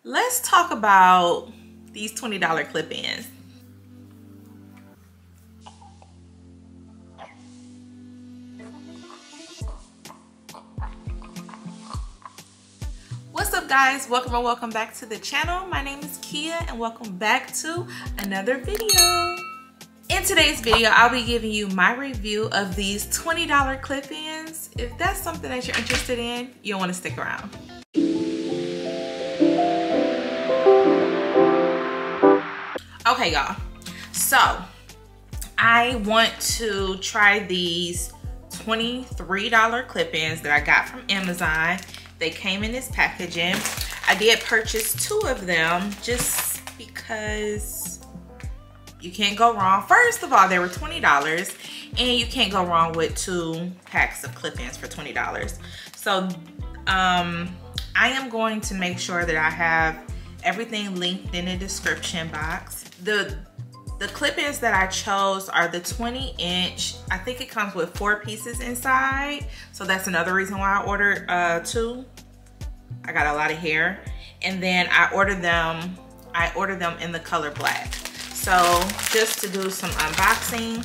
Let's talk about these $20 clip-ins. What's up guys, welcome back to the channel. My name is Kia and welcome back to another video. In today's video, I'll be giving you my review of these $20 clip-ins. If that's something that you're interested in, you'll want to stick around. Okay y'all, so I want to try these $23 clip-ins that I got from Amazon. They came in this packaging. I did purchase 2 of them just because you can't go wrong. First of all, they were $20 and you can't go wrong with 2 packs of clip-ins for $20. So I am going to make sure that I have everything linked in the description box. The clip-ins that I chose are the 20-inch. I think it comes with 4 pieces inside. So that's another reason why I ordered 2. I got a lot of hair. And then I ordered them in the color black. So just to do some unboxing,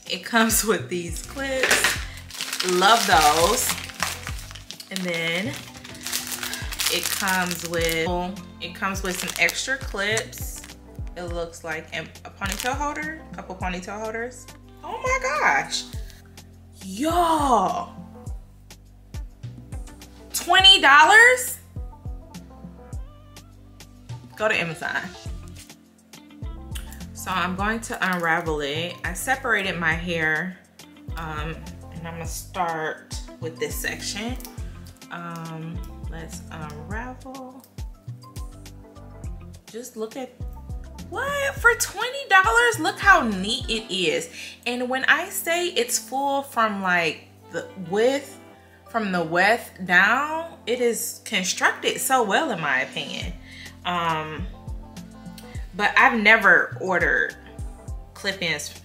it comes with these clips. Love those. And then it comes with some extra clips. It looks like a ponytail holder, a couple ponytail holders. Oh my gosh. Y'all. $20? Go to Amazon. So I'm going to unravel it. I separated my hair and I'm gonna start with this section. Let's unravel. Just look at what? For $20, look how neat it is. And when I say it's full from like the width, from the width down, it is constructed so well in my opinion. But I've never ordered clip-ins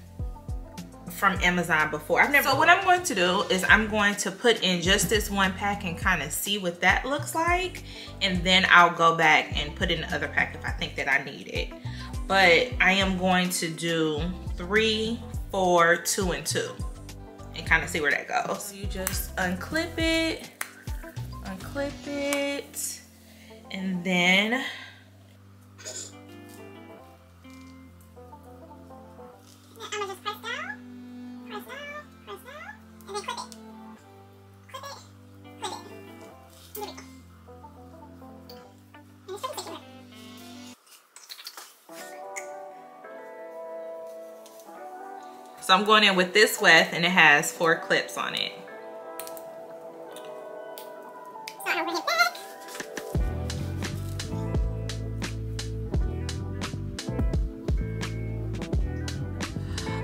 from Amazon before. So what I'm going to do is I'm going to put in just this 1 pack and kind of see what that looks like. And then I'll go back and put in the other pack if I think that I need it. But I am going to do 3, 4, 2, and 2 and kind of see where that goes. So you just unclip it, and then I'm gonna just press down, and then clip it. There we go. And it's so sticky. So I'm going in with this width and it has 4 clips on it. So I'll bring it back.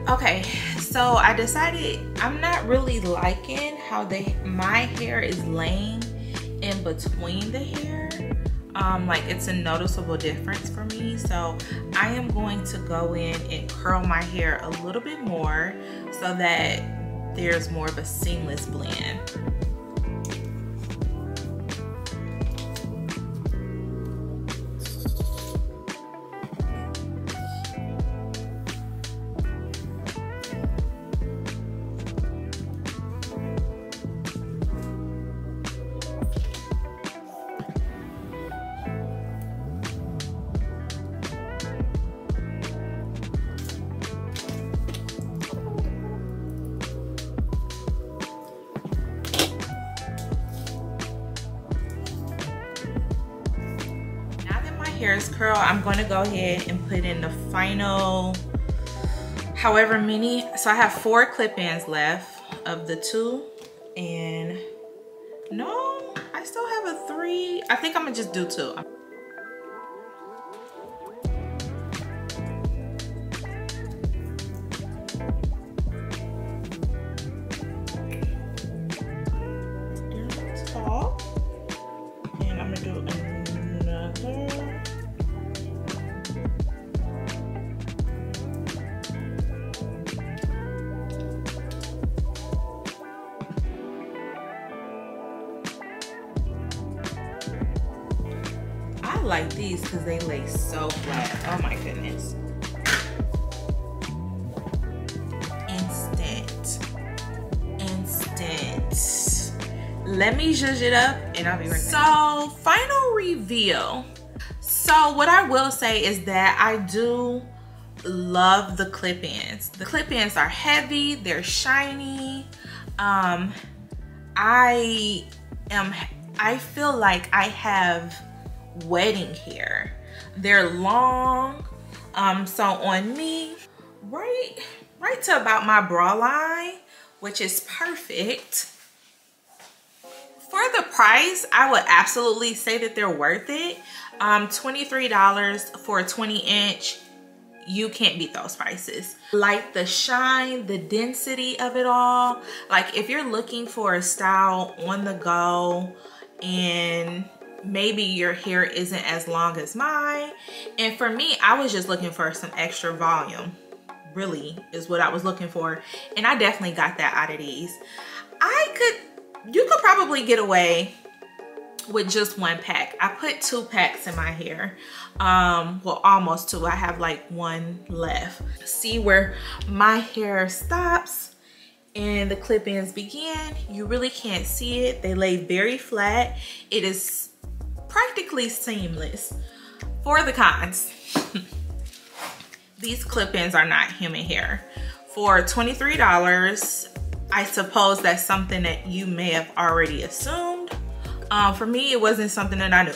Okay, so I decided I'm not really liking how my hair is laying in between the hair. Like it's a noticeable difference for me. So I am going to go in and curl my hair a little bit more so that there's more of a seamless blend. Hair is curled, I'm going to go ahead and put in the final however many. So I have 4 clip-ins left of the 2, and no, I still have a 3. I think I'm gonna just do 2. Top, and I'm gonna do another. like these because they lay so flat. Oh my goodness. Instant. Let me zhuzh it up and I'll be right back. So, final reveal. So what I will say is that I do love the clip-ins. The clip-ins are heavy, they're shiny. I feel like I have wedding hair. They're long, so on me, right to about my bra line, which is perfect. For the price, I would absolutely say that they're worth it. $23 for a 20-inch. You can't beat those prices. Like the shine, the density of it all. Like if you're looking for a style on the go and maybe your hair isn't as long as mine. And for me, I was just looking for some extra volume. Really is what I was looking for. And I definitely got that out of these. You could probably get away with just one pack. I put 2 packs in my hair. Well, almost 2. I have like 1 left. See where my hair stops and the clip-ins begin. You really can't see it. They lay very flat. It is practically seamless. For the cons, these clip-ins are not human hair. For $23, I suppose that's something that you may have already assumed. For me, it wasn't something that I knew.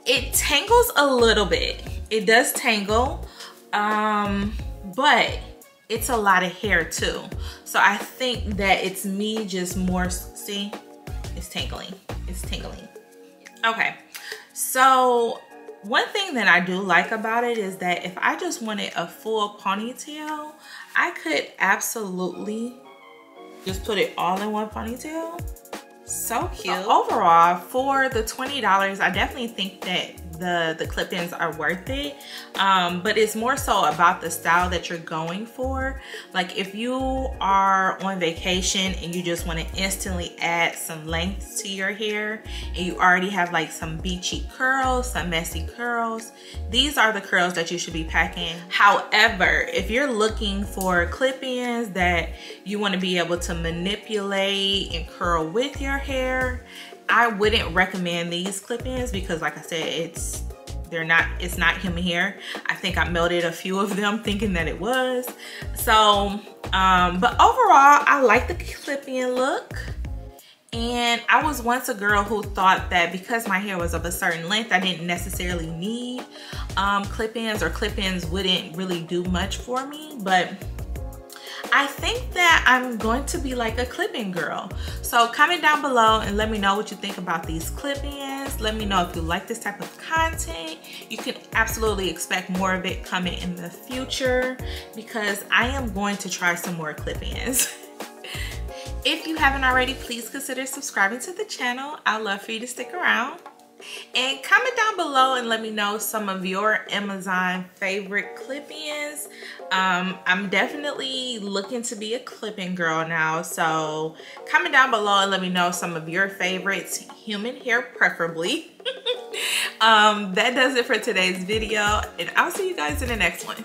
It tangles a little bit. It does tangle, but it's a lot of hair too. So I think that it's me just more, see, it's tangling, it's tingling. Okay, so one thing that I do like about it is that if I just wanted a full ponytail, I could absolutely just put it all in one ponytail. So cute. So overall, for the $20, I definitely think that the clip-ins are worth it. But it's more so about the style that you're going for. Like if you are on vacation and you just want to instantly add some length to your hair and you already have like some beachy curls, some messy curls, these are the curls that you should be packing. However, if you're looking for clip-ins that you want to be able to manipulate and curl with your hair, I wouldn't recommend these clip-ins because like I said, it's not human hair. I think I melted a few of them thinking that it was. So, but overall, I like the clip-in look. And I was once a girl who thought that because my hair was of a certain length, I didn't necessarily need clip-ins, or clip-ins wouldn't really do much for me. But I think that I'm going to be like a clip-in girl. So comment down below and let me know what you think about these clip-ins. Let me know if you like this type of content. You can absolutely expect more of it coming in the future because I am going to try some more clip-ins. If you haven't already, please consider subscribing to the channel. I'd love for you to stick around. And comment down below and let me know some of your Amazon favorite clip-ins. I'm definitely looking to be a clip-in girl now, so comment down below and let me know some of your favorites, human hair preferably. That does it for today's video, and I'll see you guys in the next one.